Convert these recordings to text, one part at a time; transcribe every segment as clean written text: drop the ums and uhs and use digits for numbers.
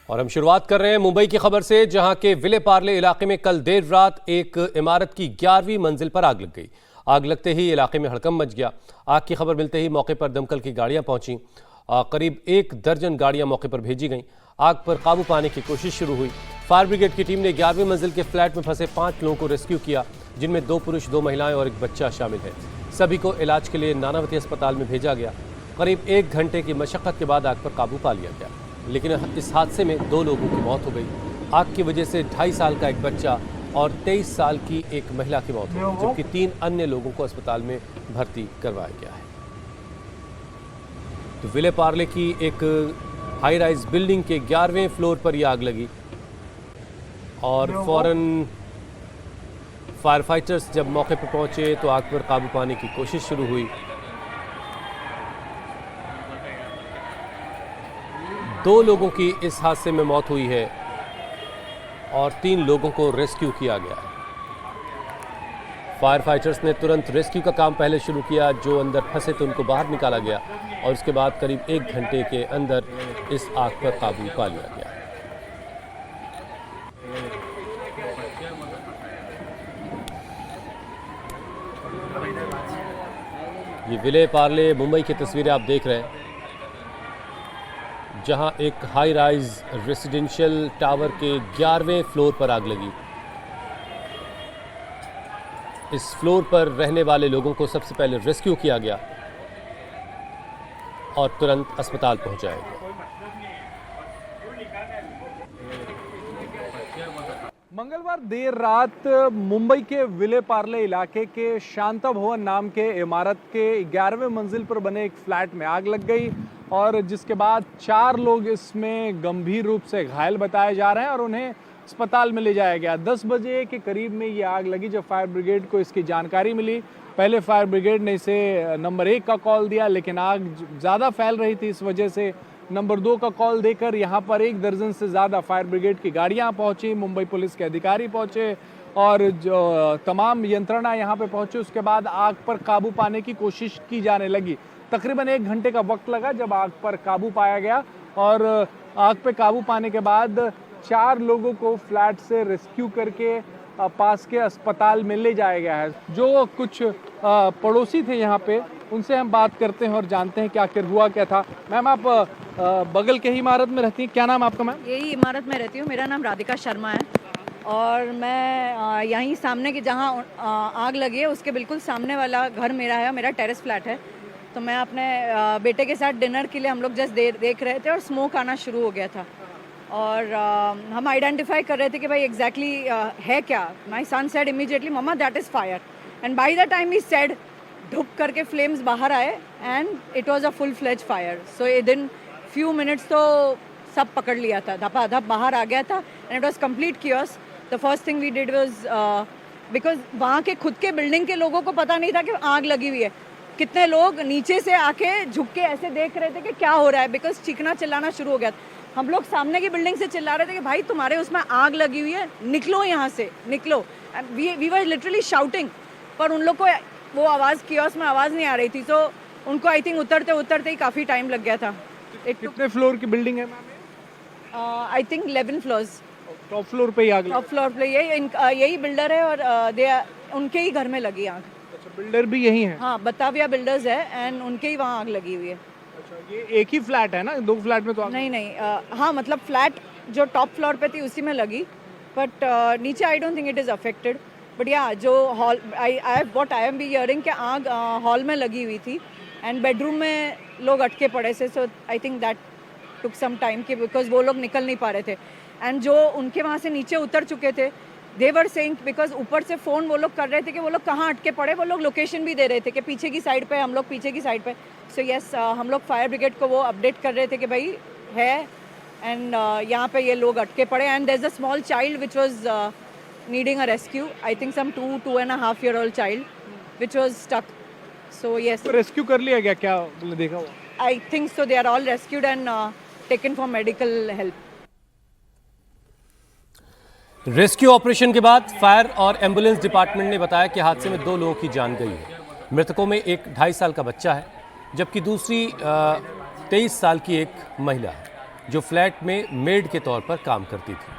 और हम शुरुआत कर रहे हैं मुंबई की खबर से, जहां के विले पार्ले इलाके में कल देर रात एक इमारत की 11वीं मंजिल पर आग लग गई। आग लगते ही इलाके में हड़कंप मच गया। आग की खबर मिलते ही मौके पर दमकल की गाड़ियां पहुंची। करीब 1 दर्जन गाड़ियां मौके पर भेजी गईं। आग पर काबू पाने की कोशिश शुरू हुई। फायर ब्रिगेड की टीम ने 11वीं मंजिल के फ्लैट में फंसे 5 लोगों को रेस्क्यू किया, जिनमें 2 पुरुष, 2 महिलाएं और एक बच्चा शामिल है। सभी को इलाज के लिए नानावती अस्पताल में भेजा गया। करीब 1 घंटे की मशक्कत के बाद आग पर काबू पा लिया गया, लेकिन इस हादसे में 2 लोगों की मौत हो गई। आग की वजह से 2.5 साल का एक बच्चा और 23 साल की एक महिला की मौत हो गई, जबकि 3 अन्य लोगों को अस्पताल में भर्ती करवाया गया है। तो विले पार्ले की एक हाई राइज बिल्डिंग के 11वें फ्लोर पर यह आग लगी और फौरन फायर फाइटर्स जब मौके पर पहुंचे तो आग पर काबू पाने की कोशिश शुरू हुई। 2 लोगों की इस हादसे में मौत हुई है और 3 लोगों को रेस्क्यू किया गया है। फायर फाइटर्स ने तुरंत रेस्क्यू का काम पहले शुरू किया। जो अंदर फंसे थे उनको बाहर निकाला गया और उसके बाद करीब 1 घंटे के अंदर इस आग पर काबू पा लिया गया। ये विले पार्ले मुंबई की तस्वीरें आप देख रहे हैं, जहां एक हाई राइज रेसिडेंशियल टावर के 11वें फ्लोर पर आग लगी। इस फ्लोर पर रहने वाले लोगों को सबसे पहले रेस्क्यू किया गया और तुरंत अस्पताल पहुंचाया गया। मंगलवार देर रात मुंबई के विले पार्ले इलाके के शांता भवन नाम के इमारत के 11वें मंजिल पर बने एक फ्लैट में आग लग गई और जिसके बाद 4 लोग इसमें गंभीर रूप से घायल बताए जा रहे हैं और उन्हें अस्पताल में ले जाया गया। 10 बजे के करीब में ये आग लगी जब फायर ब्रिगेड को इसकी जानकारी मिली। पहले फायर ब्रिगेड ने इसे नंबर 1 का कॉल दिया, लेकिन आग ज़्यादा फैल रही थी, इस वजह से नंबर 2 का कॉल देकर यहाँ पर 1 दर्जन से ज़्यादा फायर ब्रिगेड की गाड़ियाँ पहुँची, मुंबई पुलिस के अधिकारी पहुँचे और जो तमाम यंत्रणा यहाँ पे पहुँची। उसके बाद आग पर काबू पाने की कोशिश की जाने लगी। तकरीबन 1 घंटे का वक्त लगा जब आग पर काबू पाया गया और आग पे काबू पाने के बाद 4 लोगों को फ्लैट से रेस्क्यू करके पास के अस्पताल में ले जाया गया है। जो कुछ पड़ोसी थे यहाँ पे, उनसे हम बात करते हैं और जानते हैं कि आखिर हुआ क्या था। मैम, आप बगल के ही इमारत में रहती हैं, क्या नाम आपका मैम? यही इमारत में रहती हूँ, मेरा नाम राधिका शर्मा है और मैं यहीं सामने के जहाँ आग लगी है उसके बिल्कुल सामने वाला घर मेरा है, मेरा टेरेस फ्लैट है। तो मैं अपने बेटे के साथ डिनर के लिए हम लोग जस्ट देख रहे थे और स्मोक आना शुरू हो गया था और हम आइडेंटिफाई कर रहे थे कि भाई एग्जैक्टली है क्या। My son said immediately, mamma that is fire, and by the time he said, धुप करके फ्लेम्स बाहर आए and it was a full fledge fire. So within few minutes तो सब पकड़ लिया था, धपाधप बाहर आ गया था and it was complete chaos. The first thing we did was, because वहाँ के खुद के बिल्डिंग के लोगों को पता नहीं था कि आग लगी हुई है। कितने लोग नीचे से आके झुक के ऐसे देख रहे थे कि क्या हो रहा है, बिकॉज चीखना चिल्लाना शुरू हो गया। हम लोग सामने की बिल्डिंग से चिल्ला रहे थे कि भाई तुम्हारे उसमें आग लगी हुई है, निकलो यहाँ से, निकलो। वी वर लिटरली शाउटिंग, पर उन लोग को वो आवाज़, कियोस्क में आवाज़ नहीं आ रही थी, तो उनको आई थिंक उतरते उतरते ही काफ़ी टाइम लग गया था। कितने फ्लोर की बिल्डिंग है ma'am? I think 11 floors. Top floor पे ही आग लगी? टॉप फ्लोर पे यही बिल्डर है और उनके ही घर में लगी आग। अच्छा, बिल्डर भी यही है? हाँ, बताविया बिल्डर्स है एंड उनके ही वहाँ आग लगी हुई है। अच्छा, ये एक ही फ्लैट है ना? 2 फ्लैट में तो आग नहीं, हाँ, मतलब फ्लैट जो टॉप फ्लोर पे थी उसी में लगी, बट नीचे I don't think it is affected. But या जो hall, I am be hearing कि आग हॉल में लगी हुई थी एंड बेडरूम में लोग अटके पड़े थे। So I think that took some time कि बिकॉज वो लोग निकल नहीं पा रहे थे एंड जो उनके वहाँ से नीचे उतर चुके थे, दे वर सेइंग, बिकॉज ऊपर से फ़ोन वो लोग कर रहे थे कि वो लोग कहाँ अटके पड़े, वो लोग लोकेशन भी दे रहे थे कि पीछे की साइड पे, हम लोग पीछे की साइड पे। सो यस, हम लोग फायर ब्रिगेड को वो अपडेट कर रहे थे कि भाई है एंड यहाँ पे ये लोग अटके पड़े and there is a small child which was needing a rescue. I think some 2.5 year old child which was stuck. So yes. Rescue कर लिया गया क्या? देखा हुआ? I think so. They are all rescued and taken for medical help. Rescue operation के बाद fire और ambulance department ने बताया कि हादसे में 2 लोगों की जान गई है। मृतकों में एक 2.5 साल का बच्चा है, जबकि दूसरी 23 साल की एक महिला है। जो फ्लैट में मेड के तौर पर काम करती थी।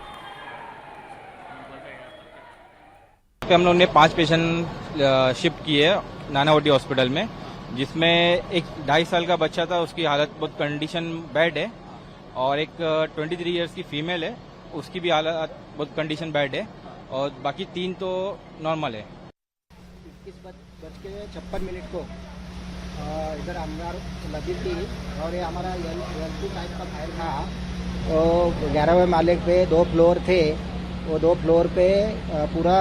हम लोगों ने 5 पेशेंट शिफ्ट किए नानावटी हॉस्पिटल में, जिसमें एक 2.5 साल का बच्चा था, उसकी हालत बहुत कंडीशन बैड है, और एक 23 इयर्स की फीमेल है, उसकी भी हालत बहुत कंडीशन बैड है, और बाकी 3 तो नॉर्मल है। 21:56 को इधर अंदर लगी थी और ये हमारा एल2 टाइप का फायर था। तो 11वें माले पे 2 फ्लोर थे, वो 2 फ्लोर पे पूरा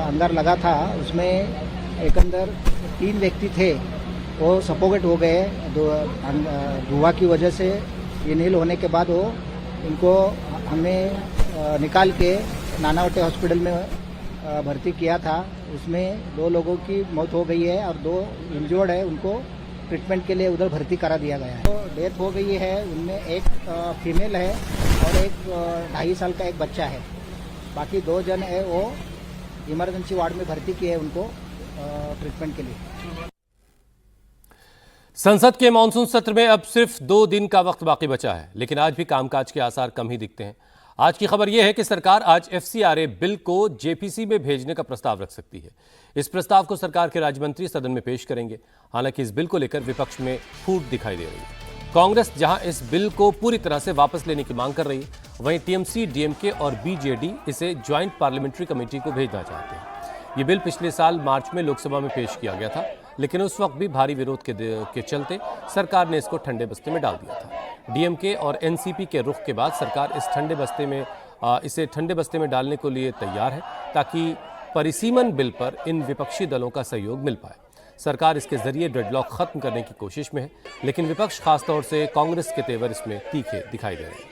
अंदर लगा था। उसमें एक अंदर 3 व्यक्ति थे, वो सफोकेट हो गए धुआं की वजह से। इनहेल होने के बाद वो इनको हमने निकाल के नानावटी हॉस्पिटल में भर्ती किया था। उसमें 2 लोगों की मौत हो गई है और 2 इंजर्ड है, उनको ट्रीटमेंट के लिए उधर भर्ती करा दिया गया है। तो डेथ हो गई है, उनमें एक फीमेल है और एक 2.5 साल का एक बच्चा है। बाकी 2 जन है वो इमरजेंसी वार्ड में भर्ती किए हैं उनको ट्रीटमेंट के लिए। संसद के मानसून सत्र में अब सिर्फ 2 दिन का वक्त बाकी बचा है, लेकिन आज भी कामकाज के आसार कम ही दिखते हैं। आज की खबर यह है कि सरकार आज FCRA बिल को JPC में भेजने का प्रस्ताव रख सकती है। इस प्रस्ताव को सरकार के राज्य मंत्री सदन में पेश करेंगे। हालांकि इस बिल को लेकर विपक्ष में फूट दिखाई दे रही है। कांग्रेस जहां इस बिल को पूरी तरह से वापस लेने की मांग कर रही है, वहीं TMC, DMK और BJD इसे ज्वाइंट पार्लियामेंट्री कमेटी को भेजना चाहते हैं। ये बिल पिछले साल मार्च में लोकसभा में पेश किया गया था, लेकिन उस वक्त भी भारी विरोध के चलते सरकार ने इसको ठंडे बस्ते में डाल दिया था। DMK और NCP के रुख के बाद सरकार इसे ठंडे बस्ते में डालने को लिए तैयार है, ताकि परिसीमन बिल पर इन विपक्षी दलों का सहयोग मिल पाए। सरकार इसके जरिए डेडलॉक खत्म करने की कोशिश में है, लेकिन विपक्ष खासतौर से कांग्रेस के तेवर इसमें तीखे दिखाई दे रहे हैं।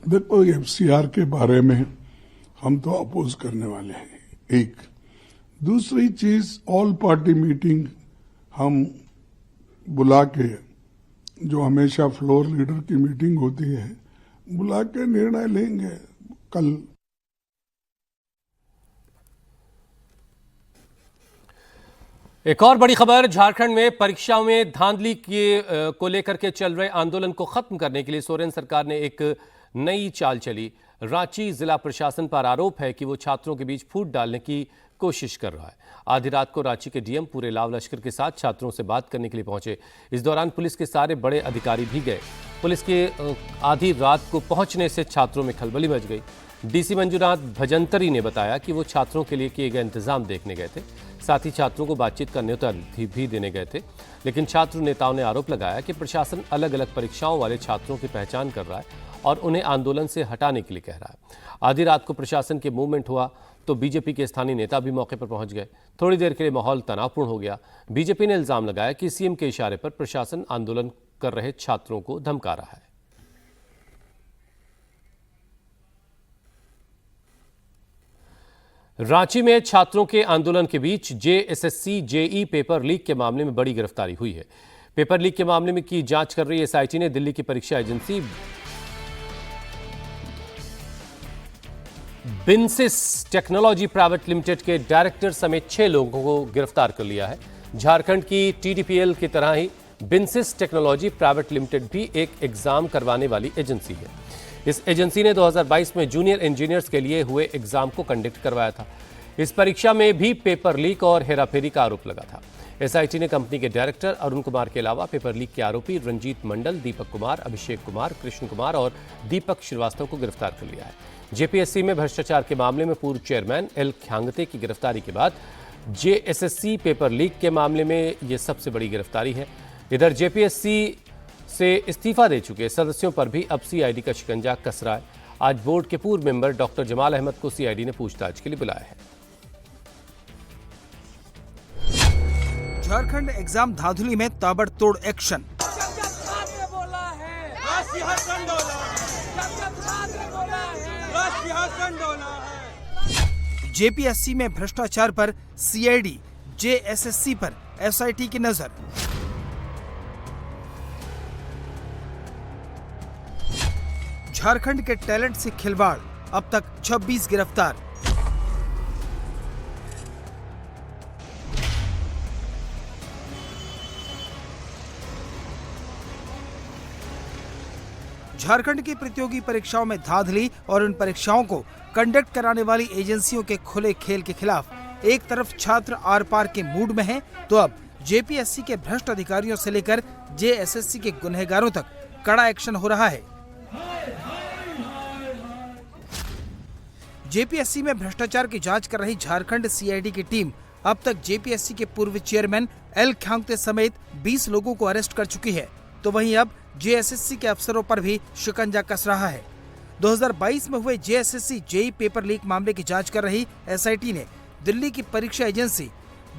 देखो, FCR के बारे में हम तो अपोज करने वाले हैं। एक दूसरी चीज, ऑल पार्टी मीटिंग हम बुला के, जो हमेशा फ्लोर लीडर की मीटिंग होती है, बुला के निर्णय लेंगे कल। एक और बड़ी खबर, झारखंड में परीक्षाओं में धांधली को लेकर के चल रहे आंदोलन को खत्म करने के लिए सोरेन सरकार ने एक नई चाल चली। रांची जिला प्रशासन पर आरोप है कि वो छात्रों के बीच फूट डालने की कोशिश कर रहा है। आधी रात को रांची के DM पूरे लाव लश्कर के साथ छात्रों से बात करने के लिए पहुंचे। इस दौरान पुलिस के सारे बड़े अधिकारी भी गए। पुलिस के आधी रात को पहुंचने से छात्रों में खलबली मच गई। DC मंजुनाथ भजंतरी ने बताया कि वो छात्रों के लिए किए गए इंतजाम देखने गए थे, साथ ही छात्रों को बातचीत का न्योता भी देने गए थे। लेकिन छात्र नेताओं ने आरोप लगाया कि प्रशासन अलग अलग परीक्षाओं वाले छात्रों की पहचान कर रहा है और उन्हें आंदोलन से हटाने के लिए कह रहा है। आधी रात को प्रशासन के मूवमेंट हुआ तो बीजेपी के स्थानीय नेता भी मौके पर पहुंच गए। थोड़ी देर के लिए माहौल तनावपूर्ण हो गया। बीजेपी ने इल्जाम लगाया कि CM के इशारे पर प्रशासन आंदोलन कर रहे छात्रों को धमका रहा है। रांची में छात्रों के आंदोलन के बीच JSSC JE पेपर लीक के मामले में बड़ी गिरफ्तारी हुई है। पेपर लीक के मामले में की जांच कर रही SIT ने दिल्ली की परीक्षा एजेंसी बिन्सिस टेक्नोलॉजी प्राइवेट लिमिटेड के डायरेक्टर समेत 6 लोगों को गिरफ्तार कर लिया है। झारखंड की TDPL की तरह ही बिन्सिस टेक्नोलॉजी प्राइवेट लिमिटेड भी एक एग्जाम करवाने वाली एजेंसी है। इस एजेंसी ने 2022 में जूनियर इंजीनियर्स के लिए हुए एग्जाम को कंडक्ट करवाया था। इस परीक्षा में भी पेपर लीक और हेराफेरी का आरोप लगा था। SIT ने कंपनी के डायरेक्टर अरुण कुमार के अलावा पेपर लीक के आरोपी रंजीत मंडल, दीपक कुमार, अभिषेक कुमार, कृष्ण कुमार और दीपक श्रीवास्तव को गिरफ्तार कर लिया है। JPSC में भ्रष्टाचार के मामले में पूर्व चेयरमैन L ख्यांगते की गिरफ्तारी के बाद JSSC पेपर लीक के मामले में यह सबसे बड़ी गिरफ्तारी है। इधर JPSC से इस्तीफा दे चुके सदस्यों पर भी अब CID का शिकंजा कस रहा है। आज बोर्ड के पूर्व मेंबर डॉक्टर जमाल अहमद को CID ने पूछताछ के लिए बुलाया है। झारखंड एग्जाम धांधली में ताबड़तोड़ एक्शन। JPSC में भ्रष्टाचार पर CID, JSSC पर SIT की नजर। झारखंड के टैलेंट से खिलवाड़, अब तक 26 गिरफ्तार। झारखंड की प्रतियोगी परीक्षाओं में धांधली और इन परीक्षाओं को कंडक्ट कराने वाली एजेंसियों के खुले खेल के खिलाफ एक तरफ छात्र आर पार के मूड में हैं, तो अब जेपीएससी के भ्रष्ट अधिकारियों से लेकर जेएसएससी के गुनहगारों तक कड़ा एक्शन हो रहा है। जेपीएससी में भ्रष्टाचार की जांच कर रही झारखंड सीआईडी की टीम अब तक जेपीएससी के पूर्व चेयरमैन एल ख्यांगते समेत 20 लोगों को अरेस्ट कर चुकी है, तो वहीं अब जेएसएससी के अफसरों पर भी शिकंजा कस रहा है। 2022 में हुए जेएसएससी जेईई पेपर लीक मामले की जांच कर रही एसआईटी ने दिल्ली की परीक्षा एजेंसी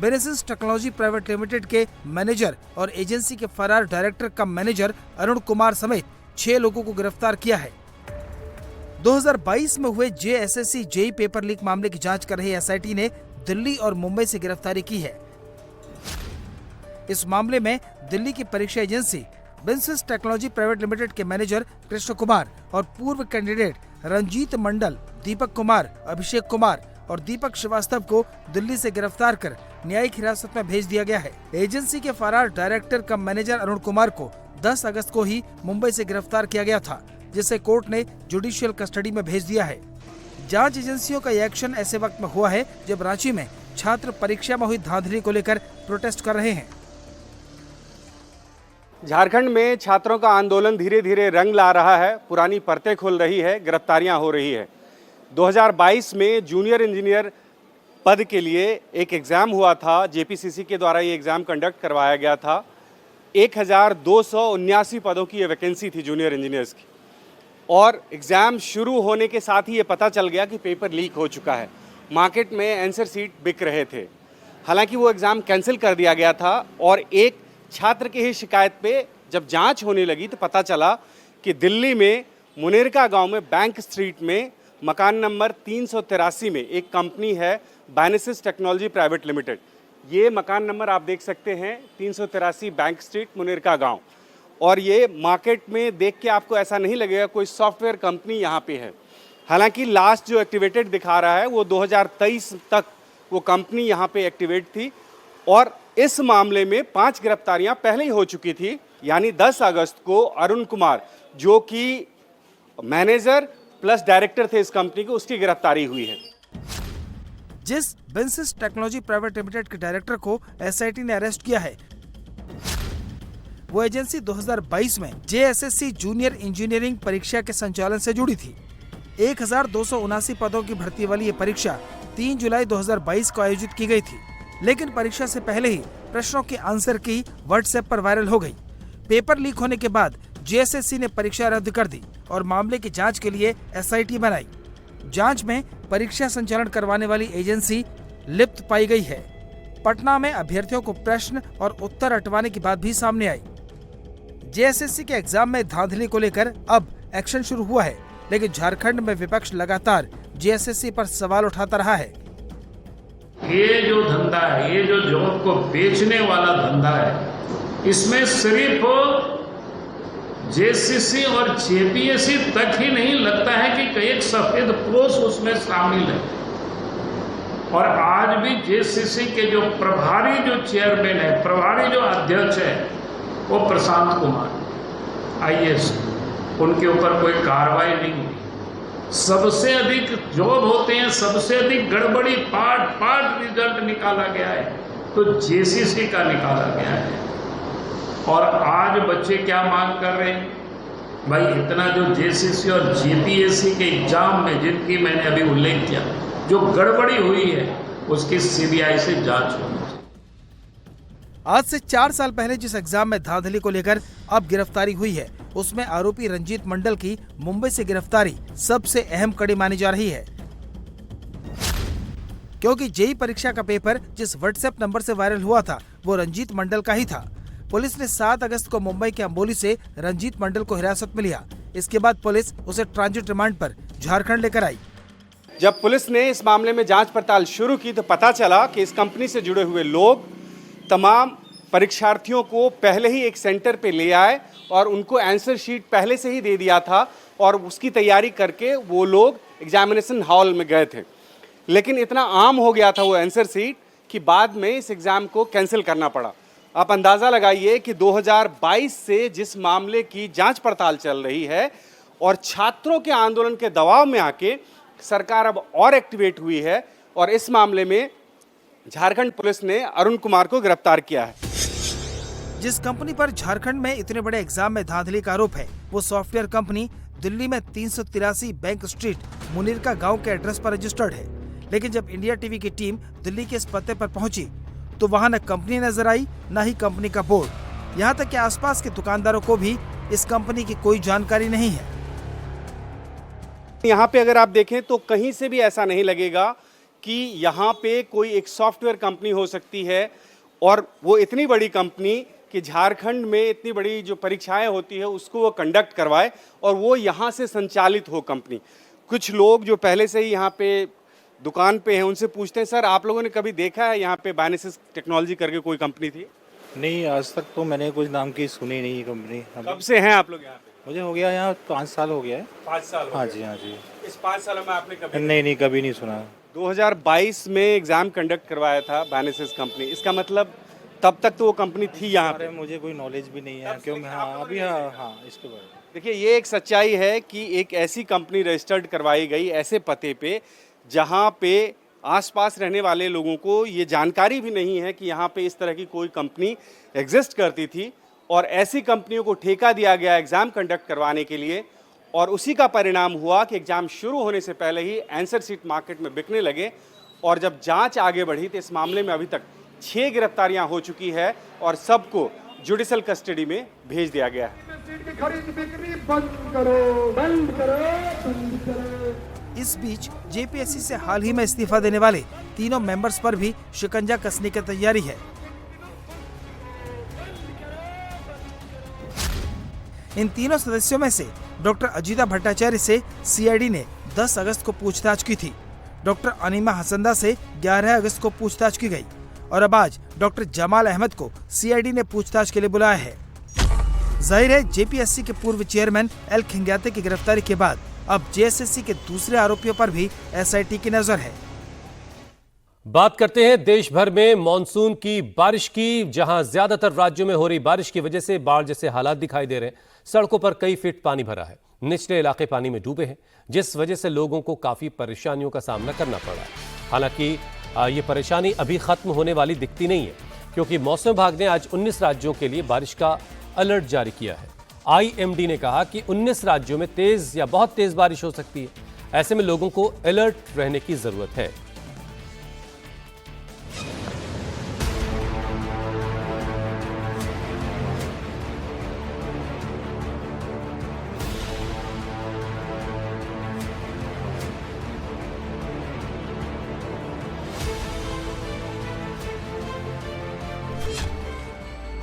बेनेसिस टेक्नोलॉजी प्राइवेट लिमिटेड के मैनेजर और एजेंसी के फरार डायरेक्टर कम मैनेजर अरुण कुमार समेत 6 लोगों को गिरफ्तार किया है। 2022 में हुए जेएसएससी जेईई पेपर लीक मामले की जांच कर रही एसआईटी ने दिल्ली और मुंबई से गिरफ्तारी की है। इस मामले में दिल्ली की परीक्षा एजेंसी बेनेसिस टेक्नोलॉजी प्राइवेट लिमिटेड के मैनेजर कृष्ण कुमार और पूर्व कैंडिडेट रंजीत मंडल, दीपक कुमार, अभिषेक कुमार और दीपक श्रीवास्तव को दिल्ली से गिरफ्तार कर न्यायिक हिरासत में भेज दिया गया है। एजेंसी के फरार डायरेक्टर कम मैनेजर अरुण कुमार को 10 अगस्त को ही मुंबई से गिरफ्तार किया गया था, जिसे कोर्ट ने जुडिशियल कस्टडी में भेज दिया है। जांच एजेंसियों का यह एक्शन ऐसे वक्त में हुआ है जब रांची में छात्र परीक्षा में हुई धांधली को लेकर प्रोटेस्ट कर रहे हैं। झारखंड में छात्रों का आंदोलन धीरे धीरे रंग ला रहा है, पुरानी परतें खुल रही है, गिरफ्तारियां हो रही है। 2022 में जूनियर इंजीनियर पद के लिए एक एग्ज़ाम हुआ था, जेपीसीसी के द्वारा ये एग्ज़ाम कंडक्ट करवाया गया था। 1279 पदों की ये वैकेंसी थी जूनियर इंजीनियर्स की, और एग्ज़ाम शुरू होने के साथ ही ये पता चल गया कि पेपर लीक हो चुका है। मार्केट में आंसर सीट बिक रहे थे। हालांकि वो एग्ज़ाम कैंसिल कर दिया गया था, और एक छात्र की ही शिकायत पे जब जांच होने लगी तो पता चला कि दिल्ली में मुनेरका गांव में बैंक स्ट्रीट में मकान नंबर 383 में एक कंपनी है बेनेसिस टेक्नोलॉजी प्राइवेट लिमिटेड। ये मकान नंबर आप देख सकते हैं, 383 बैंक स्ट्रीट, मुनेरका गांव। और ये मार्केट में देख के आपको ऐसा नहीं लगेगा कोई सॉफ्टवेयर कंपनी यहाँ पे है। हालांकि लास्ट जो एक्टिवेटेड दिखा रहा है वो 2023 तक वो कंपनी यहाँ पे एक्टिवेट थी, और इस मामले में 5 गिरफ्तारियां पहले ही हो चुकी थी। यानी 10 अगस्त को अरुण कुमार, जो कि मैनेजर प्लस डायरेक्टर थे इस कंपनी के, उसकी गिरफ्तारी हुई है। जिस बेनेसिस टेक्नोलॉजी प्राइवेट लिमिटेड के डायरेक्टर को एसआईटी ने अरेस्ट किया है, वो एजेंसी 2022 में जेएसएससी जूनियर इंजीनियरिंग परीक्षा के संचालन से जुड़ी थी। 1279 पदों की भर्ती वाली ये परीक्षा 3 जुलाई 2022 को आयोजित की गई थी, लेकिन परीक्षा से पहले ही प्रश्नों के आंसर की व्हाट्सएप पर वायरल हो गई। पेपर लीक होने के बाद जेएसएससी ने परीक्षा रद्द कर दी और मामले की जांच के लिए एसआईटी बनाई। जांच में परीक्षा संचालन करवाने वाली एजेंसी लिप्त पाई गई है। पटना में अभ्यर्थियों को प्रश्न और उत्तर हटवाने की बात भी सामने आई। जेएसएससी के एग्जाम में धांधली को लेकर अब एक्शन शुरू हुआ है, लेकिन झारखंड में विपक्ष लगातार जेएसएससी पर सवाल उठाता रहा है। ये जो धंधा है, ये जो जॉब को बेचने वाला धंधा है, इसमें सिर्फ जेएसएससी और जेपीएससी तक ही नहीं लगता है कि एक सफेद पोश उसमें शामिल है। और आज भी जेएसएससी के जो प्रभारी जो चेयरमैन है, प्रभारी जो अध्यक्ष है, वो प्रशांत कुमार आईएएस, उनके ऊपर कोई कार्रवाई नहीं हुई। सबसे अधिक जॉब होते हैं, सबसे अधिक गड़बड़ी पार्ट रिजल्ट निकाला गया है तो जेसीसी का निकाला गया है। और आज बच्चे क्या मांग कर रहे हैं? भाई इतना जो जेसीसी और जेपीएससी के एग्जाम में जिनकी मैंने अभी उल्लेख किया, जो गड़बड़ी हुई है उसकी सीबीआई से जांच होनी चाहिए। आज से 4 साल पहले जिस एग्जाम में धांधली को लेकर अब गिरफ्तारी हुई है, उसमें आरोपी रंजीत मंडल की मुंबई से गिरफ्तारी सबसे अहम कड़ी मानी जा रही है, क्योंकि जेईई परीक्षा का पेपर जिस व्हाट्सएप नंबर से वायरल हुआ था वो रंजीत मंडल का ही था। पुलिस ने 7 अगस्त को मुंबई के अंबोली से रंजीत मंडल को हिरासत में लिया। इसके बाद पुलिस उसे ट्रांजिट रिमांड पर झारखंड लेकर आई। जब पुलिस ने इस मामले में जांच पड़ताल शुरू की तो पता चला कि इस कंपनी से जुड़े हुए लोग तमाम परीक्षार्थियों को पहले ही एक सेंटर पे ले आए और उनको आंसर शीट पहले से ही दे दिया था, और उसकी तैयारी करके वो लोग एग्जामिनेशन हॉल में गए थे। लेकिन इतना आम हो गया था वो आंसर सीट कि बाद में इस एग्ज़ाम को कैंसिल करना पड़ा। आप अंदाजा लगाइए कि 2022 से जिस मामले की जांच पड़ताल चल रही है और छात्रों के आंदोलन के दबाव में आके सरकार अब और एक्टिवेट हुई है और इस मामले में झारखंड पुलिस ने अरुण कुमार को गिरफ्तार किया है। जिस कंपनी पर झारखंड में इतने बड़े एग्जाम में धांधली का आरोप है, वो सॉफ्टवेयर कंपनी दिल्ली में 383 बैंक स्ट्रीट मुनीरका गांव के एड्रेस पर रजिस्टर्ड है। लेकिन जब इंडिया टीवी की टीम दिल्ली के इस पते पर पहुंची तो वहां न कंपनी नजर आई, न ही कंपनी का बोर्ड। यहां तक कि आसपास के दुकानदारों को भी इस कंपनी की कोई जानकारी नहीं है। यहाँ पे अगर आप देखें तो कहीं से भी ऐसा नहीं लगेगा कि यहाँ पे कोई एक सॉफ्टवेयर कंपनी हो सकती है और वो इतनी बड़ी कंपनी कि झारखंड में इतनी बड़ी जो परीक्षाएं होती है उसको वो कंडक्ट करवाए और वो यहाँ से संचालित हो कंपनी। कुछ लोग जो पहले से ही यहाँ पे दुकान पे हैं उनसे पूछते हैं, सर आप लोगों ने कभी देखा है यहाँ पे बायनेसिस टेक्नोलॉजी करके कोई कंपनी थी? नहीं, आज तक तो मैंने कुछ नाम की सुनी नहीं कंपनी। कब से हैं आप लोग यहाँ पे? मुझे हो गया यहाँ 5 साल हो गया है। 5 साल? हाँ जी, हाँ जी। इस 5 सालों में आपने कभी? नहीं, कभी नहीं सुना। 2022 में एग्जाम कंडक्ट करवाया था बायनेसिस कंपनी, इसका मतलब तब तक तो वो कंपनी थी यहाँ पे? मुझे कोई नॉलेज भी नहीं है क्योंकि अभी हाँ इसके बारे में देखिए, ये एक सच्चाई है कि एक ऐसी कंपनी रजिस्टर्ड करवाई गई ऐसे पते पे जहाँ पे आसपास रहने वाले लोगों को ये जानकारी भी नहीं है कि यहाँ पे इस तरह की कोई कंपनी एग्जिस्ट करती थी और ऐसी कंपनियों को ठेका दिया गया एग्ज़ाम कंडक्ट करवाने के लिए और उसी का परिणाम हुआ कि एग्ज़ाम शुरू होने से पहले ही आंसर शीट मार्केट में बिकने लगे और जब जांच आगे बढ़ी तो इस मामले में अभी तक 6 गिरफ्तारियां हो चुकी है और सबको जुडिशल कस्टडी में भेज दिया गया है। इस बीच जेपीएससी से हाल ही में इस्तीफा देने वाले तीनों मेंबर्स पर भी शिकंजा कसने की तैयारी है। इन तीनों सदस्यों में से डॉक्टर अजीता भट्टाचार्य से सीआईडी ने 10 अगस्त को पूछताछ की थी। डॉक्टर अनीमा हसंदा से 11 अगस्त को पूछताछ की गई और अब आज डॉक्टर जमाल अहमद को सीआईडी ने पूछताछ के लिए बुलाया है। जाहिर है जेपीएससी के पूर्व चेयरमैन एल खिंग्याते की गिरफ्तारी के बाद अब जेएसएससी के दूसरे आरोपियों पर भी एसआईटी की नजर है। बात करते हैं देश भर में मॉनसून की बारिश की, जहां ज्यादातर राज्यों में हो रही बारिश की वजह से बाढ़ जैसे हालात दिखाई दे रहे हैं। सड़कों पर कई फीट पानी भरा है, निचले इलाके पानी में डूबे हैं, जिस वजह से लोगों को काफी परेशानियों का सामना करना पड़ रहा है। हालांकि ये परेशानी अभी खत्म होने वाली दिखती नहीं है, क्योंकि मौसम विभाग ने आज 19 राज्यों के लिए बारिश का अलर्ट जारी किया है। आईएमडी ने कहा कि 19 राज्यों में तेज या बहुत तेज बारिश हो सकती है। ऐसे में लोगों को अलर्ट रहने की जरूरत है।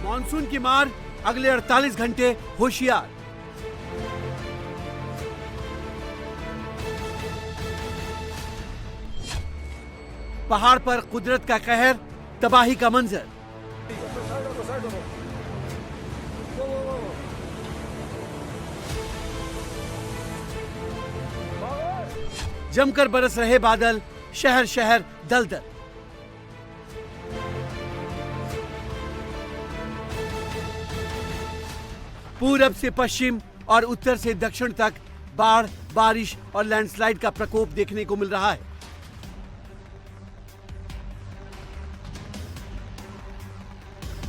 मानसून की मार, अगले 48 घंटे होशियार। पहाड़ पर कुदरत का कहर, तबाही का मंजर। जमकर बरस रहे बादल, शहर शहर दलदल। पूरब से पश्चिम और उत्तर से दक्षिण तक बाढ़, बारिश और लैंडस्लाइड का प्रकोप देखने को मिल रहा है।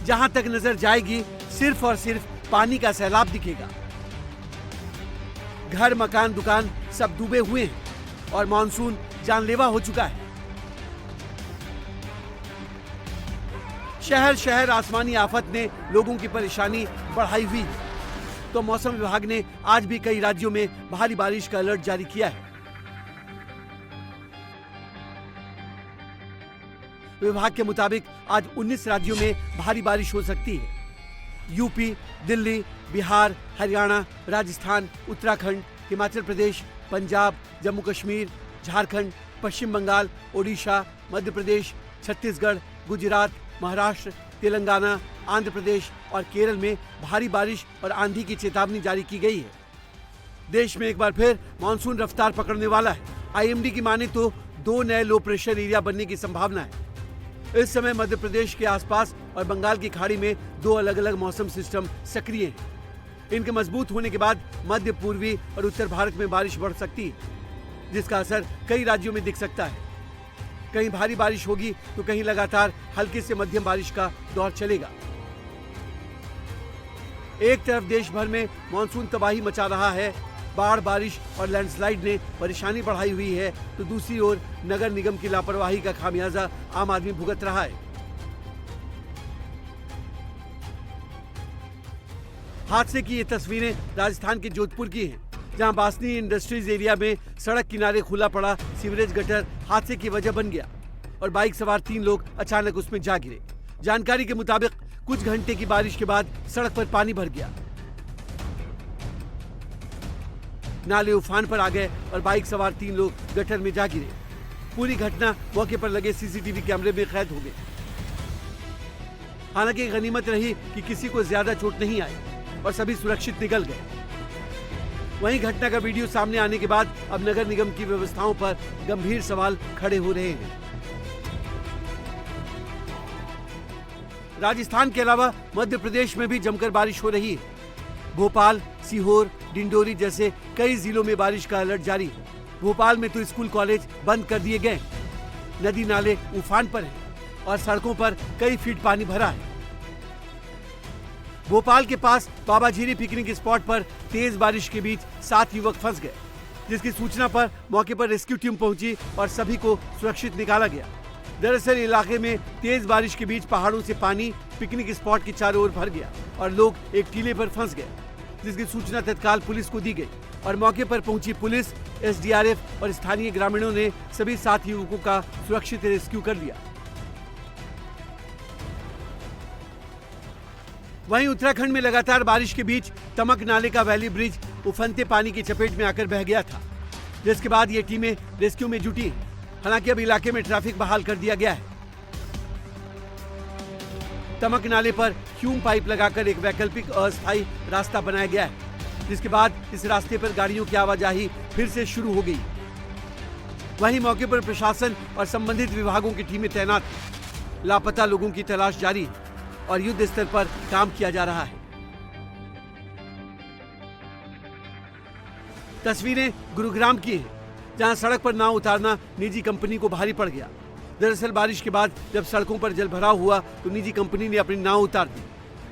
जहां तक नजर जाएगी सिर्फ और सिर्फ पानी का सैलाब दिखेगा। घर, मकान, दुकान सब डूबे हुए हैं और मानसून जानलेवा हो चुका है। शहर शहर आसमानी आफत ने लोगों की परेशानी बढ़ाई हुई है। तो मौसम विभाग ने आज भी कई राज्यों में भारी बारिश का अलर्ट जारी किया है। विभाग के मुताबिक आज 19 राज्यों में भारी बारिश हो सकती है। यूपी, दिल्ली, बिहार, हरियाणा, राजस्थान, उत्तराखंड, हिमाचल प्रदेश, पंजाब, जम्मू कश्मीर, झारखंड, पश्चिम बंगाल, ओडिशा, मध्य प्रदेश, छत्तीसगढ़, गुजरात, महाराष्ट्र, तेलंगाना, आंध्र प्रदेश और केरल में भारी बारिश और आंधी की चेतावनी जारी की गई है। देश में एक बार फिर मानसून रफ्तार पकड़ने वाला है। आईएमडी की माने तो 2 नए लो प्रेशर एरिया बनने की संभावना है। इस समय मध्य प्रदेश के आसपास और बंगाल की खाड़ी में 2 अलग अलग मौसम सिस्टम सक्रिय हैं। इनके मजबूत होने के बाद मध्य पूर्वी और उत्तर भारत में बारिश बढ़ सकती है, जिसका असर कई राज्यों में दिख सकता है। कहीं भारी बारिश होगी तो कहीं लगातार हल्की से मध्यम बारिश का दौर चलेगा। एक तरफ देश भर में मानसून तबाही मचा रहा है, बाढ़, बारिश और लैंडस्लाइड ने परेशानी बढ़ाई हुई है, तो दूसरी ओर नगर निगम की लापरवाही का खामियाजा आम आदमी भुगत रहा है। हादसे की ये तस्वीरें राजस्थान के जोधपुर की हैं, जहां बासनी इंडस्ट्रीज एरिया में सड़क किनारे खुला पड़ा सीवरेज गटर हादसे की वजह बन गया और बाइक सवार 3 लोग अचानक उसमें जा गिरे। जानकारी के मुताबिक कुछ घंटे की बारिश के बाद सड़क पर पानी भर गया, नाले उफान पर आ गए और बाइक सवार 3 लोग गटर में जा गिरे। पूरी घटना मौके पर लगे सीसीटीवी कैमरे में कैद हो गई। हालांकि गनीमत रही कि किसी को ज्यादा चोट नहीं आई और सभी सुरक्षित निकल गए। वहीं घटना का वीडियो सामने आने के बाद अब नगर निगम की व्यवस्थाओं पर गंभीर सवाल खड़े हो रहे हैं। राजस्थान के अलावा मध्य प्रदेश में भी जमकर बारिश हो रही है। भोपाल, सीहोर, डिंडोरी जैसे कई जिलों में बारिश का अलर्ट जारी है। भोपाल में तो स्कूल कॉलेज बंद कर दिए गए, नदी नाले उफान पर हैं और सड़कों पर कई फीट पानी भरा है। भोपाल के पास बाबाझीरी पिकनिक स्पॉट पर तेज बारिश के बीच 7 युवक फंस गए, जिसकी सूचना पर मौके पर रेस्क्यू टीम पहुंची और सभी को सुरक्षित निकाला गया। दरअसल इलाके में तेज बारिश के बीच पहाड़ों से पानी पिकनिक स्पॉट के चारों ओर भर गया और लोग एक टीले पर फंस गए, जिसकी सूचना तत्काल पुलिस को दी गई और मौके पर पहुंची पुलिस, एसडीआरएफ और स्थानीय ग्रामीणों ने सभी 7 युवकों का सुरक्षित रेस्क्यू कर लिया। वहीं उत्तराखंड में लगातार बारिश के बीच तमक नाले का वैली ब्रिज उफनते पानी की चपेट में आकर बह गया था, जिसके बाद ये टीमें रेस्क्यू में जुटी। हालांकि अब इलाके में ट्रैफिक बहाल कर दिया गया है। तमक नाले पर ह्यूम पाइप लगाकर एक वैकल्पिक अस्थायी रास्ता बनाया गया है, जिसके बाद इस रास्ते पर गाड़ियों की आवाजाही फिर से शुरू हो गई। वहीं मौके पर प्रशासन और संबंधित विभागों की टीमें तैनात हैं। लापता लोगों की तलाश जारी है और युद्ध स्तर पर काम किया जा रहा है। तस्वीरें गुरुग्राम की हैं, जहां सड़क पर नाव उतारना निजी कंपनी को भारी पड़ गया। दरअसल बारिश के बाद जब सड़कों पर जलभराव हुआ तो निजी कंपनी ने अपनी नाव उतार दी।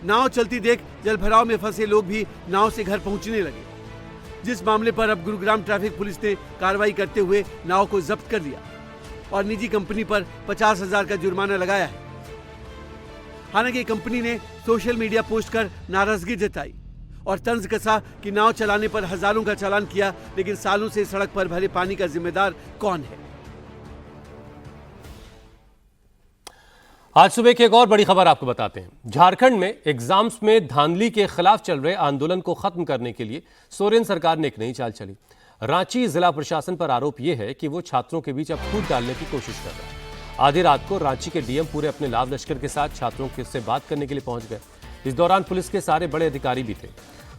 नाव चलती देख जलभराव में फंसे लोग भी नाव से घर पहुंचने लगे, जिस मामले पर अब गुरुग्राम ट्रैफिक पुलिस ने कार्रवाई करते हुए नाव को जब्त कर लिया और निजी कंपनी पर 50,000 का जुर्माना लगाया है। हालांकि कंपनी ने सोशल मीडिया पोस्ट कर नाराजगी जताई और तंज कसा कि नाव चलाने पर हजारों का चालान किया, लेकिन सालों से सड़क पर भरे पानी का जिम्मेदार कौन है। आज सुबह की एक और बड़ी खबर आपको बताते हैं। झारखंड में एग्जाम्स में धांधली के खिलाफ चल रहे आंदोलन को खत्म करने के लिए सोरेन सरकार ने एक नई चाल चली। रांची जिला प्रशासन पर आरोप यह है कि वो छात्रों के बीच अब फूट डालने की कोशिश कर रहा है। आधी रात को रांची के डीएम पूरे अपने लाव लश्कर के साथ छात्रों से बात करने के लिए पहुंच गए। इस दौरान पुलिस के सारे बड़े अधिकारी भी थे।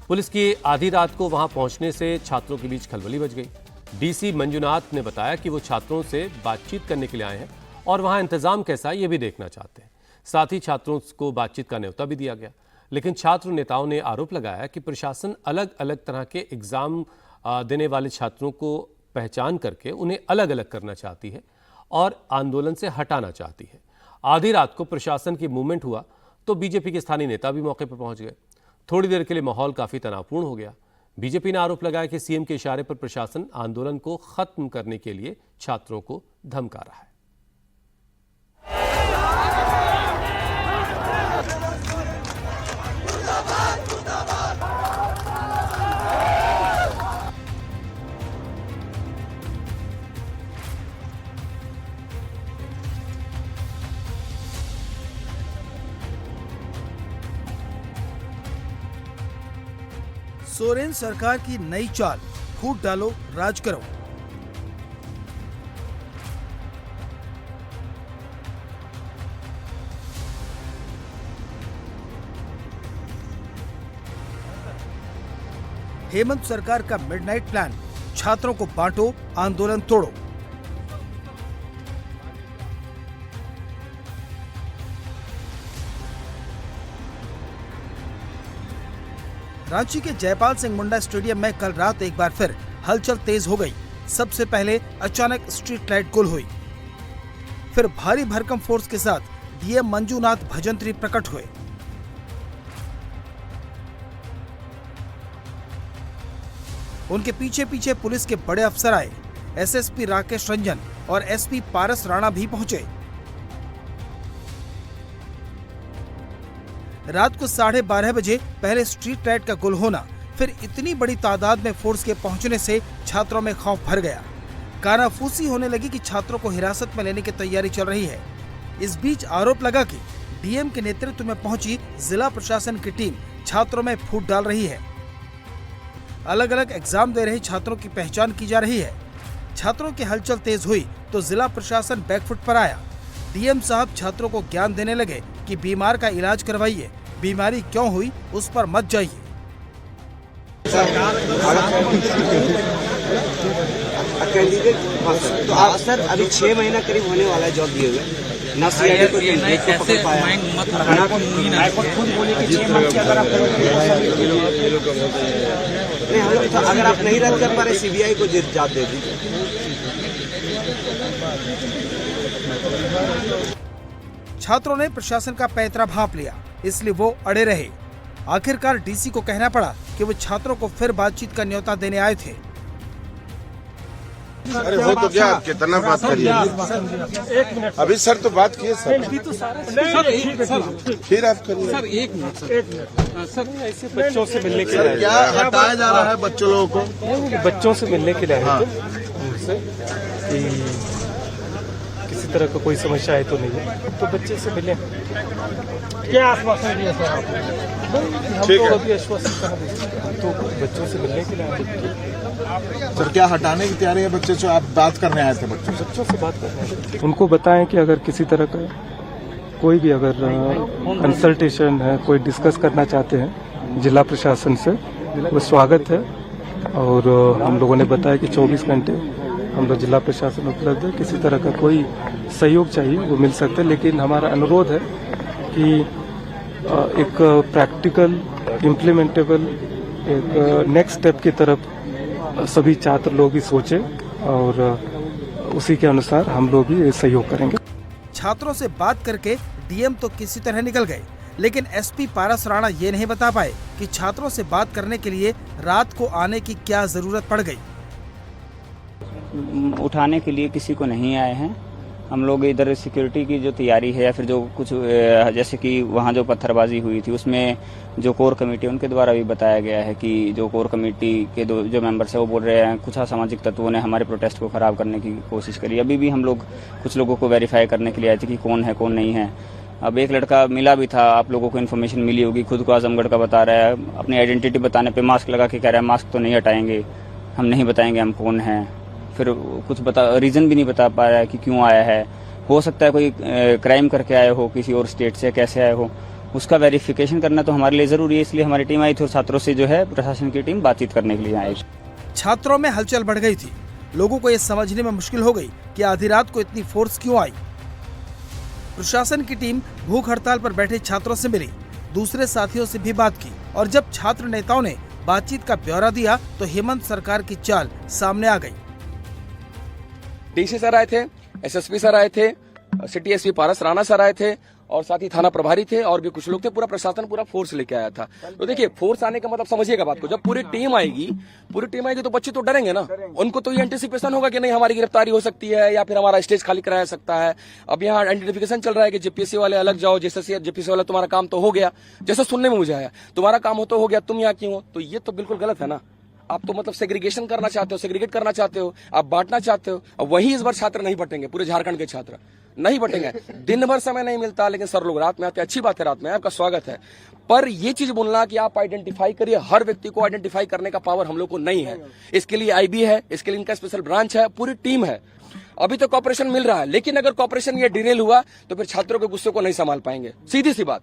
पुलिस की आधी रात को वहां पहुंचने से छात्रों के बीच खलबली मच गई। डीसी मंजुनाथ ने बताया कि वो छात्रों से बातचीत करने के लिए आए हैं और वहां इंतजाम कैसा है ये भी देखना चाहते हैं। साथ ही छात्रों को बातचीत का न्योता भी दिया गया, लेकिन छात्र नेताओं ने आरोप लगाया कि प्रशासन अलग अलग तरह के एग्जाम देने वाले छात्रों को पहचान करके उन्हें अलग अलग करना चाहती है और आंदोलन से हटाना चाहती है। आधी रात को प्रशासन की मूवमेंट हुआ तो बीजेपी के स्थानीय नेता भी मौके पर पहुंच गए। थोड़ी देर के लिए माहौल काफी तनावपूर्ण हो गया। बीजेपी ने आरोप लगाया कि सीएम के इशारे पर प्रशासन आंदोलन को खत्म करने के लिए छात्रों को धमका रहा है। सोरेन सरकार की नई चाल, फूट डालो राज करो। हेमंत सरकार का मिडनाइट प्लान, छात्रों को बांटो, आंदोलन तोड़ो। रांची के जयपाल सिंह मुंडा स्टेडियम में कल रात एक बार फिर हलचल तेज हो गई। सबसे पहले अचानक स्ट्रीट लाइट गुल हुई, फिर भारी भरकम फोर्स के साथ डीएम मंजूनाथ भजंत्री प्रकट हुए। उनके पीछे पीछे पुलिस के बड़े अफसर आए। एसएसपी राकेश रंजन और एसपी पारस राणा भी पहुंचे। रात को 12:30 बजे पहले स्ट्रीट लाइट का गुल होना, फिर इतनी बड़ी तादाद में फोर्स के पहुंचने से छात्रों में खौफ भर गया। कानाफूसी होने लगी कि छात्रों को हिरासत में लेने की तैयारी चल रही है। इस बीच आरोप लगा कि डीएम के नेतृत्व में पहुंची जिला प्रशासन की टीम छात्रों में फूट डाल रही है। अलग अलग एग्जाम दे रहे छात्रों की पहचान की जा रही है। छात्रों की हलचल तेज हुई तो जिला प्रशासन बैकफुट पर आया। डीएम साहब छात्रों को ज्ञान देने लगे कि बीमार का इलाज करवाइए, बीमारी क्यों हुई उस पर मत जाइए। कैंडिडेट तो आप सर अभी 6 महीना करीब होने वाला है जॉब दिए हुए, ना सीआईडी को पकड़ पाया। नहीं हम लोग अगर आप नहीं रद्द कर पा रहे सीबीआई को जांच दे दीजिए। छात्रों ने प्रशासन का पैंतरा भांप लिया, इसलिए वो अड़े रहे। आखिरकार डीसी को कहना पड़ा कि वो छात्रों को फिर बातचीत का न्योता देने आए थे। अरे हो तो क्या, कितना बात करिए। अभी सर तो बात किए सर, फिर आप करिए सर। एक मिनट सर, ऐसे बच्चों से मिलने के लिए क्या हटाया जा रहा है बच्चों लोगों को? बच्चों से मिलने के लिए आए थे उनसे कि किसी तरह का कोई समस्या है तो नहीं है, तो बच्चे से मिले। क्या आश्वासन दिया सर आपने? हम लोग अभी आश्वासन कहाँ दे सकते हैं, तो बच्चों से मिलने के लिए आए। सर क्या हटाने की तैयारी है बच्चे से? आप बात करने आए थे बच्चों से बात करने? उनको बताएं कि अगर किसी तरह का कोई भी अगर कंसल्टेशन है, कोई डिस्कस करना चाहते हैं जिला प्रशासन से, वो स्वागत है। और हम लोगों ने बताया कि 24 घंटे हम लोग जिला प्रशासन उपलब्ध है, किसी तरह का कोई सहयोग चाहिए वो मिल सकता है। लेकिन हमारा अनुरोध है कि एक प्रैक्टिकल इम्प्लीमेंटेबल एक नेक्स्ट स्टेप की तरफ सभी छात्र लोग भी सोचे और उसी के अनुसार हम लोग भी सहयोग करेंगे। छात्रों से बात करके डीएम तो किसी तरह निकल गए, लेकिन एसपी पारस राणा ये नहीं बता पाए कि छात्रों से बात करने के लिए रात को आने की क्या जरूरत पड़ गई। उठाने के लिए किसी को नहीं आए हैं हम लोग। इधर सिक्योरिटी की जो तैयारी है या फिर जो कुछ जैसे कि वहाँ जो पत्थरबाजी हुई थी उसमें जो कोर कमेटी उनके द्वारा भी बताया गया है कि जो कोर कमेटी के जो मेंबर्स है वो बोल रहे हैं कुछ असामाजिक तत्वों ने हमारे प्रोटेस्ट को खराब करने की कोशिश करी। अभी भी हम लोग कुछ लोगों को वेरीफाई करने के लिए आए थे कि कौन है कौन नहीं है। अब एक लड़का मिला भी था, आप लोगों को इन्फॉर्मेशन मिली होगी, खुद को आजमगढ़ का बता रहा है। अपनी आइडेंटिटी बताने पे मास्क लगा के कह रहा है मास्क तो नहीं हटाएंगे, हम नहीं बताएंगे हम कौन हैं। फिर कुछ रीजन भी नहीं बता पा रहा है कि क्यों आया है। हो सकता है कोई क्राइम करके आए हो किसी और स्टेट से, कैसे आए हो, उसका वेरिफिकेशन करना तो हमारे लिए जरूरी है। इसलिए हमारी टीम आई थी और छात्रों से जो है प्रशासन की टीम बातचीत करने के लिए आई। छात्रों में हलचल बढ़ गई थी। लोगों को ये समझने में मुश्किल हो गई कि आधी रात को इतनी फोर्स क्यों आई। प्रशासन की टीम भूख हड़ताल पर बैठे छात्रों से मिली, दूसरे साथियों से भी बात की और जब छात्र नेताओं ने बातचीत का ब्यौरा दिया तो हेमंत सरकार की चाल सामने आ गई। डीसी सर आए थे, एसएसपी सर आए थे, सिटी एसपी पारस राणा सर आए थे और साथ ही थाना प्रभारी थे और भी कुछ लोग थे। पूरा प्रशासन पूरा फोर्स लेके आया था। तो देखिए फोर्स आने का मतलब समझिएगा बात को, जब पूरी टीम आएगी तो बच्चे तो डरेंगे ना। उनको तो ये एंटिसिपेशन होगा कि नहीं हमारी गिरफ्तारी हो सकती है या फिर हमारा स्टेज खाली कराया सकता है। अब यहाँ आइडेंटिफिकेशन चल रहा है कि जेपीएससी वाले अलग जाओ, जैसे जेपीएससी वाला तुम्हारा काम तो हो गया, जैसा सुनने में मुझे आया तुम्हारा काम हो तो हो गया, तुम यहाँ क्यों हो? तो ये तो बिल्कुल गलत है ना। आप तो मतलब सेग्रीगेशन करना चाहते हो, सेग्रीगेट करना चाहते हो, आप बांटना चाहते हो। अब वही इस बार छात्र नहीं बटेंगे, पूरे झारखंड के छात्र नहीं बटेंगे। दिन भर समय नहीं मिलता, लेकिन सर लोग रात में आते, अच्छी बात है, रात में आपका स्वागत है। पर ये चीज बोलना कि आप आइडेंटिफाई करिए, हर व्यक्ति को आइडेंटिफाई करने का पावर हम लोग को नहीं है। इसके लिए आईबी है, इसके लिए इनका स्पेशल ब्रांच है, पूरी टीम है। अभी तो कॉपरेशन मिल रहा है, लेकिन अगर कॉपरेशन ये डिरेल हुआ तो फिर छात्रों के गुस्से को नहीं संभाल पाएंगे, सीधी सी बात।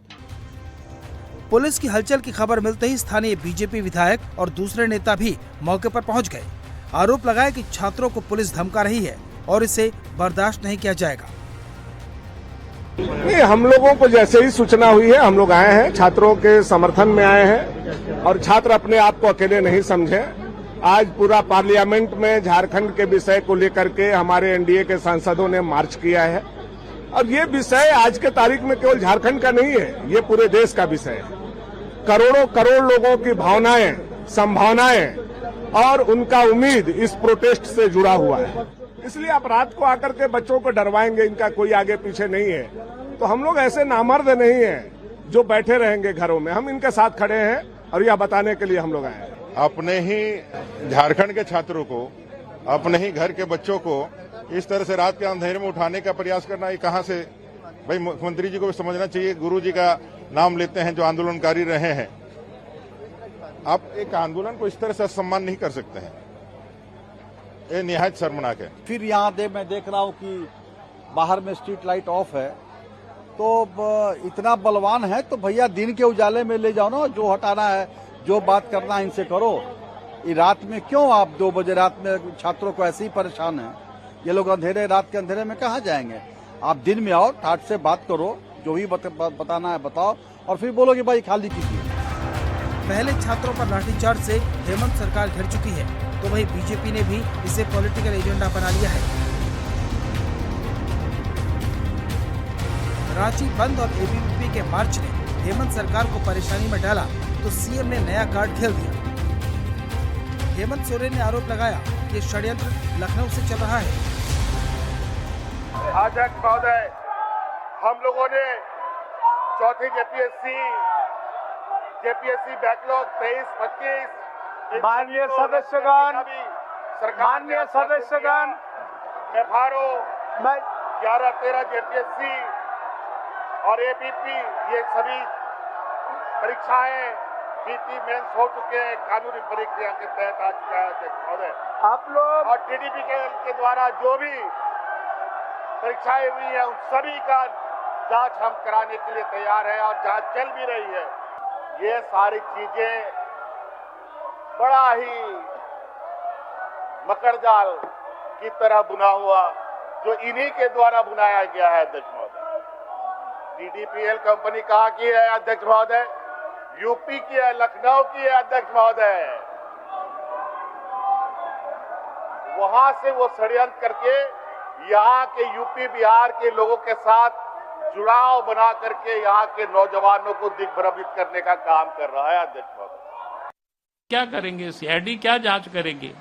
पुलिस की हलचल की खबर मिलते ही स्थानीय बीजेपी विधायक और दूसरे नेता भी मौके पर पहुंच गए। आरोप लगाया कि छात्रों को पुलिस धमका रही है और इसे बर्दाश्त नहीं किया जाएगा। नहीं, हम लोगों को जैसे ही सूचना हुई है हम लोग आए हैं, छात्रों के समर्थन में आए हैं और छात्र अपने आप को अकेले नहीं समझे। आज पूरा पार्लियामेंट में झारखंड के विषय को लेकर के हमारे एनडीए के सांसदों ने मार्च किया है और ये विषय आज के तारीख में केवल झारखंड का नहीं है, ये पूरे देश का विषय है। करोड़ों करोड़ लोगों की भावनाएं, संभावनाएं और उनका उम्मीद इस प्रोटेस्ट से जुड़ा हुआ है। इसलिए आप रात को आकर के बच्चों को डरवाएंगे, इनका कोई आगे पीछे नहीं है, तो हम लोग ऐसे नामर्द नहीं है जो बैठे रहेंगे घरों में। हम इनके साथ खड़े हैं और यह बताने के लिए हम लोग आए हैं। अपने ही झारखंड के छात्रों को, अपने ही घर के बच्चों को इस तरह से रात के अंधेरे में उठाने का प्रयास करना, ये कहां से? भाई मुख्यमंत्री जी को भी समझना चाहिए। गुरु जी का नाम लेते हैं जो आंदोलनकारी रहे हैं। आप एक आंदोलन को इस तरह से सम्मान नहीं कर सकते हैं, ये निहायत शर्मनाक है। फिर यहाँ मैं देख रहा हूँ कि बाहर में स्ट्रीट लाइट ऑफ है, तो इतना बलवान है तो भैया दिन के उजाले में ले जाओ ना, जो हटाना है, जो बात करना है इनसे करो। ये रात में क्यों आप 2 बजे रात में छात्रों को ऐसे ही परेशान है? ये लोग अंधेरे, रात के अंधेरे में कहाँ जाएंगे? आप दिन में आओ, ठाट से बात करो, जो भी बताना है बताओ और फिर बोलो कि भाई खाली कीजिए। पहले छात्रों पर लाठीचार्ज से हेमंत सरकार घिर चुकी है, तो वहीं बीजेपी ने भी इसे पॉलिटिकल एजेंडा बना लिया है। रांची बंद और एबीवीपी के मार्च ने हेमंत सरकार को परेशानी में डाला, तो सीएम ने नया कार्ड खेल दिया। हेमंत सोरेन ने आरोप लगाया कि षड्यंत्र लखनऊ से चल रहा है। अध्यक्ष महोदय, हम लोगों ने चौथी जेपीएससी बैकलॉग 23-25 माननीय सदस्यगण एफआरओ 11-13 जेपीएससी और एबीपी, ये सभी परीक्षाएं बीती मेंस हो चुके हैं, कानूनी प्रक्रिया के तहत आ चुका है अध्यक्ष महोदय। आप लोग और टीडीपी के द्वारा जो भी परीक्षाएं हुई है उन सभी का जांच हम कराने के लिए तैयार है और जांच चल भी रही है। ये सारी चीजें बड़ा ही मकड़जाल की तरह बुना हुआ, जो इन्हीं के द्वारा बुनाया गया है अध्यक्ष महोदय। डीडीपीएल कंपनी कहाँ की है अध्यक्ष महोदय? यूपी की है, लखनऊ की है अध्यक्ष महोदय। वहां से वो षड्यंत्र करके यहाँ के यूपी बिहार के लोगों के साथ जुड़ाव बना करके यहाँ के नौजवानों को दिग्भ्रमित करने का काम कर रहा है अध्यक्ष महोदय। क्या करेंगे? सीआईडी क्या जांच करेगी?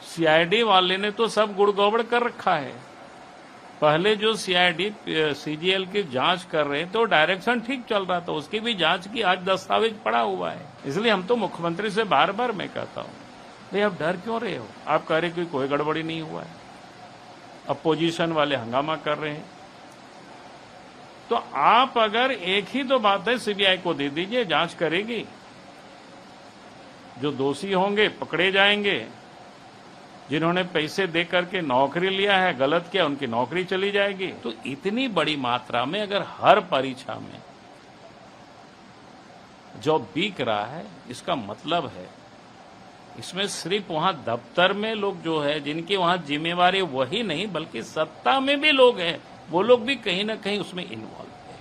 सीआईडी वाले ने तो सब गुड़ गड़बड़ कर रखा है। पहले जो सीआईडी सीजीएल की जांच कर रहे थे तो डायरेक्शन ठीक चल रहा था, उसकी भी जांच की, आज दस्तावेज पड़ा हुआ है। इसलिए हम तो मुख्यमंत्री से बार बार मैं कहता हूं, भाई आप डर क्यों रहे हो? आप कह रहे कि कोई गड़बड़ी नहीं हुआ है, अपोजिशन वाले हंगामा कर रहे हैं। तो आप अगर एक ही तो बात है, सीबीआई को दे दीजिए, जांच करेगी, जो दोषी होंगे पकड़े जाएंगे, जिन्होंने पैसे दे करके नौकरी लिया है, गलत किया, उनकी नौकरी चली जाएगी। तो इतनी बड़ी मात्रा में अगर हर परीक्षा में जो बिक रहा है, इसका मतलब है इसमें सिर्फ वहां दफ्तर में लोग जो है, जिनकी वहां जिम्मेवारी वही नहीं बल्कि सत्ता में भी लोग हैं, वो लोग भी कहीं ना कहीं उसमें इन्वॉल्व है।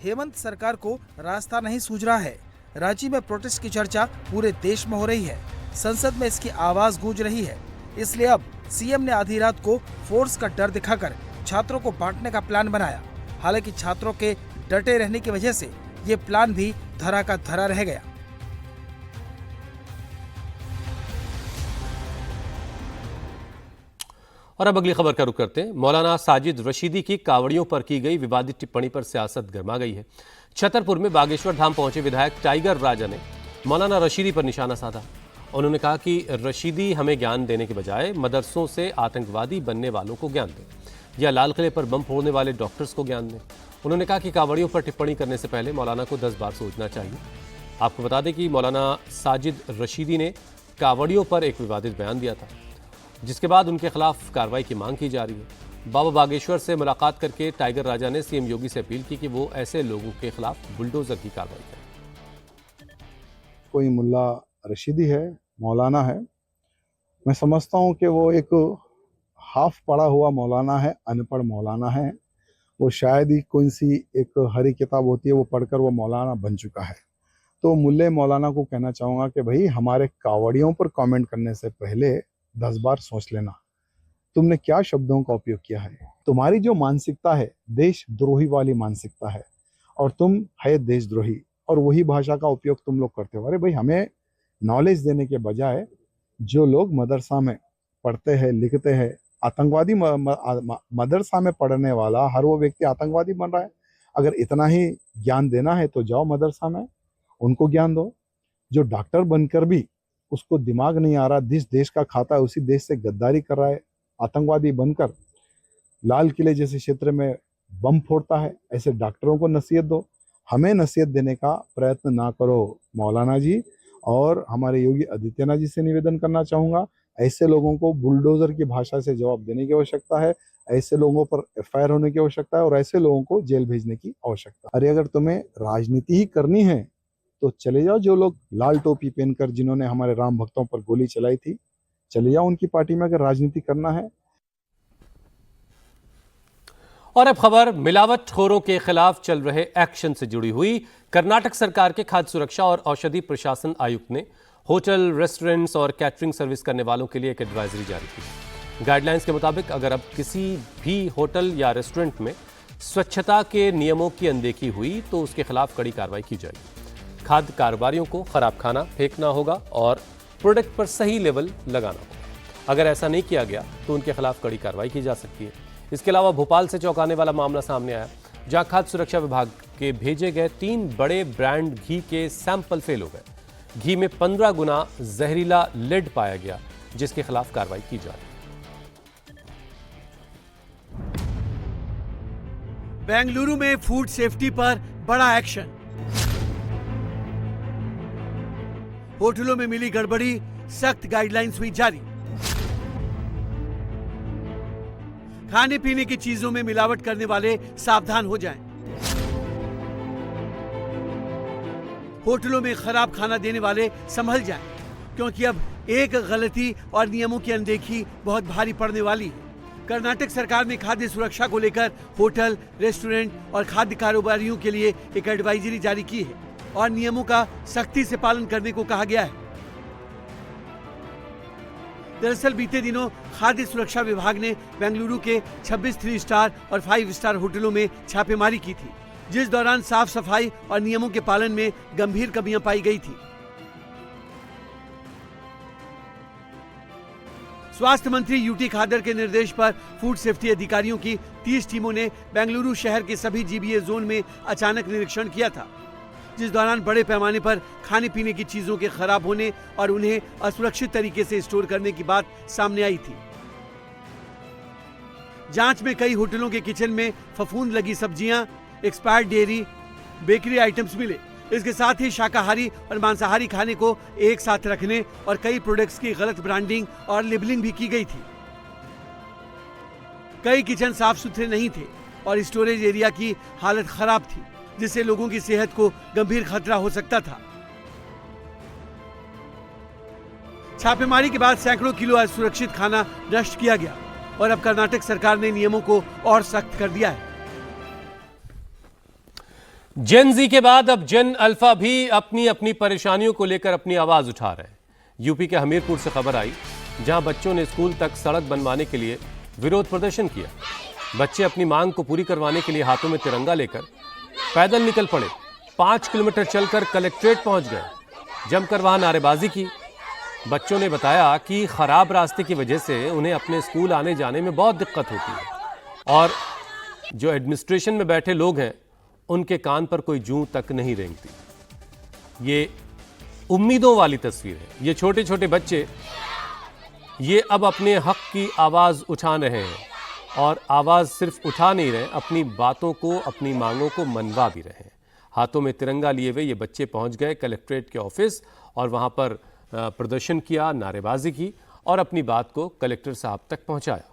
हेमंत सरकार को रास्ता नहीं सूझ रहा है। रांची में प्रोटेस्ट की चर्चा पूरे देश में हो रही है, संसद में इसकी आवाज गूंज रही है। इसलिए अब सीएम ने आधी रात को फोर्स का डर दिखाकर छात्रों को बांटने का प्लान बनाया। हालांकि छात्रों के डटे रहने की वजह से ये प्लान भी धरा का धरा रह गया। और अब अगली खबर का रुख करते हैं। मौलाना साजिद रशीदी की कावड़ियों पर की गई विवादित टिप्पणी पर सियासत गर्मा गई है। छतरपुर में बागेश्वर धाम पहुंचे विधायक टाइगर राजा ने मौलाना रशीदी पर निशाना साधा। उन्होंने कहा कि रशीदी हमें ज्ञान देने के बजाय मदरसों से आतंकवादी बनने वालों को ज्ञान दें या लाल किले पर बम फोड़ने वाले डॉक्टर्स को ज्ञान दें। उन्होंने कहा कि कावड़ियों पर टिप्पणी करने से पहले मौलाना को 10 बार सोचना चाहिए। आपको बता दें कि मौलाना साजिद रशीदी ने कावड़ियों पर एक विवादित बयान दिया था, जिसके बाद उनके खिलाफ कार्रवाई की मांग की जा रही है। बाबा बागेश्वर से मुलाकात करके टाइगर राजा ने सीएम योगी से अपील की कि वो ऐसे लोगों के खिलाफ बुलडोजर की कार्रवाई करें। कोई मुल्ला रशीदी है, मौलाना है, मैं समझता हूं कि वो एक हाफ पढ़ा हुआ मौलाना है, अनपढ़ मौलाना है। वो शायद ही कोई सी एक हरी किताब होती है वो पढ़कर वो मौलाना बन चुका है। तो मुल्ले मौलाना को कहना चाहूँगा कि भाई हमारे कावड़ियों पर कमेंट करने से पहले 10 बार सोच लेना तुमने क्या शब्दों का उपयोग किया है। तुम्हारी जो मानसिकता है देशद्रोही वाली मानसिकता है और तुम है देशद्रोही और वही भाषा का उपयोग तुम लोग करते हो। अरे भाई हमें नॉलेज देने के बजाय जो लोग मदरसा में पढ़ते हैं लिखते हैं, आतंकवादी मदरसा में पढ़ने वाला हर वो व्यक्ति आतंकवादी बन रहा है। अगर इतना ही ज्ञान देना है तो जाओ मदरसा में उनको ज्ञान दो। जो डॉक्टर बनकर भी उसको दिमाग नहीं आ रहा, जिस देश का खाता है उसी देश से गद्दारी कर रहा है, आतंकवादी बनकर लाल किले जैसे क्षेत्र में बम फोड़ता है, ऐसे डॉक्टरों को नसीहत दो। हमें नसीहत देने का प्रयत्न ना करो मौलाना जी। और हमारे योगी आदित्यनाथ जी से निवेदन करना चाहूँगा, ऐसे लोगों को बुलडोजर की भाषा से जवाब देने की आवश्यकता है, ऐसे लोगों पर एफआईआर होने की आवश्यकता है और ऐसे लोगों को जेल भेजने की आवश्यकता है। अरे अगर तुम्हें राजनीति ही करनी है तो चले जाओ, जो लोग लाल टोपी पहनकर जिन्होंने हमारे राम भक्तों पर गोली चलाई थी, चले जाओ उनकी पार्टी में अगर राजनीति करना है। और अब खबर मिलावटखोरों के खिलाफ चल रहे एक्शन से जुड़ी हुई। कर्नाटक सरकार के खाद्य सुरक्षा और औषधि प्रशासन आयुक्त ने होटल, रेस्टोरेंट्स और कैटरिंग सर्विस करने वालों के लिए एक एडवाइजरी जारी की। गाइडलाइंस के मुताबिक अगर अब किसी भी होटल या रेस्टोरेंट में स्वच्छता के नियमों की अनदेखी हुई तो उसके खिलाफ कड़ी कार्रवाई की जाएगी। खाद्य कारोबारियों को खराब खाना फेंकना होगा और प्रोडक्ट पर सही लेबल लगाना होगा। अगर ऐसा नहीं किया गया तो उनके खिलाफ कड़ी कार्रवाई की जा सकती है। इसके अलावा भोपाल से चौंकाने वाला मामला सामने आया, जहां खाद्य सुरक्षा विभाग के भेजे गए 3 बड़े ब्रांड घी के सैंपल फेल हो गए। घी में 15 गुना जहरीला लेड पाया गया, जिसके खिलाफ कार्रवाई की जा रही है। बेंगलुरु में फूड सेफ्टी पर बड़ा एक्शन। होटलों में मिली गड़बड़ी, सख्त गाइडलाइंस हुई जारी। खाने पीने की चीजों में मिलावट करने वाले सावधान हो जाएं। होटलों में खराब खाना देने वाले संभल जाएं, क्योंकि अब एक गलती और नियमों की अनदेखी बहुत भारी पड़ने वाली है। कर्नाटक सरकार ने खाद्य सुरक्षा को लेकर होटल, रेस्टोरेंट और खाद्य कारोबारियों के लिए एक एडवाइजरी जारी की है और नियमों का सख्ती से पालन करने को कहा गया है। दरअसल बीते दिनों खाद्य सुरक्षा विभाग ने बेंगलुरु के 26 3 स्टार और 5 स्टार होटलों में छापेमारी की थी, जिस दौरान साफ सफाई और नियमों के पालन में गंभीर कमियां पाई गई थी। स्वास्थ्य मंत्री यूटी खादर के निर्देश पर फूड सेफ्टी अधिकारियों की 30 टीमों ने बेंगलुरु शहर के सभी जीबीए जोन में अचानक निरीक्षण किया था, जिस दौरान बड़े पैमाने पर खाने पीने की चीजों के खराब होने और उन्हें असुरक्षित तरीके से स्टोर करने की बात सामने आई थी। जांच में कई होटलों के किचन में फफूंद लगी सब्जियां, एक्सपायर्ड डेयरी, बेकरी आइटम्स मिले। इसके साथ ही शाकाहारी और मांसाहारी खाने को एक साथ रखने और कई प्रोडक्ट्स की गलत ब्रांडिंग और लेबलिंग भी की गई थी। कई किचन साफ सुथरे नहीं थे और स्टोरेज एरिया की हालत खराब थी, जिससे लोगों की सेहत को गंभीर खतरा हो सकता था। छापेमारी के बाद सैकड़ों किलो असुरक्षित खाना नष्ट किया गया और अब कर्नाटक सरकार ने नियमों को और सख्त कर दिया है। जेन जी के बाद अब जेन अल्फा भी अपनी अपनी परेशानियों को लेकर अपनी आवाज उठा रहे हैं। यूपी के हमीरपुर से खबर आई, जहां बच्चों ने स्कूल तक सड़क बनवाने के लिए विरोध प्रदर्शन किया। बच्चे अपनी मांग को पूरी करवाने के लिए हाथों में तिरंगा लेकर पैदल निकल पड़े। 5 किलोमीटर चलकर कलेक्ट्रेट पहुंच गए, जमकर वहां नारेबाजी की। बच्चों ने बताया कि खराब रास्ते की वजह से उन्हें अपने स्कूल आने जाने में बहुत दिक्कत होती है और जो एडमिनिस्ट्रेशन में बैठे लोग हैं उनके कान पर कोई जूं तक नहीं रेंगती। ये उम्मीदों वाली तस्वीर है। ये छोटे छोटे बच्चे ये अब अपने हक की आवाज़ उठा रहे हैं और आवाज़ सिर्फ उठा नहीं रहे, अपनी बातों को, अपनी मांगों को मनवा भी रहे हैं। हाथों में तिरंगा लिए हुए ये बच्चे पहुंच गए कलेक्ट्रेट के ऑफिस और वहां पर प्रदर्शन किया, नारेबाजी की और अपनी बात को कलेक्टर साहब तक पहुंचाया।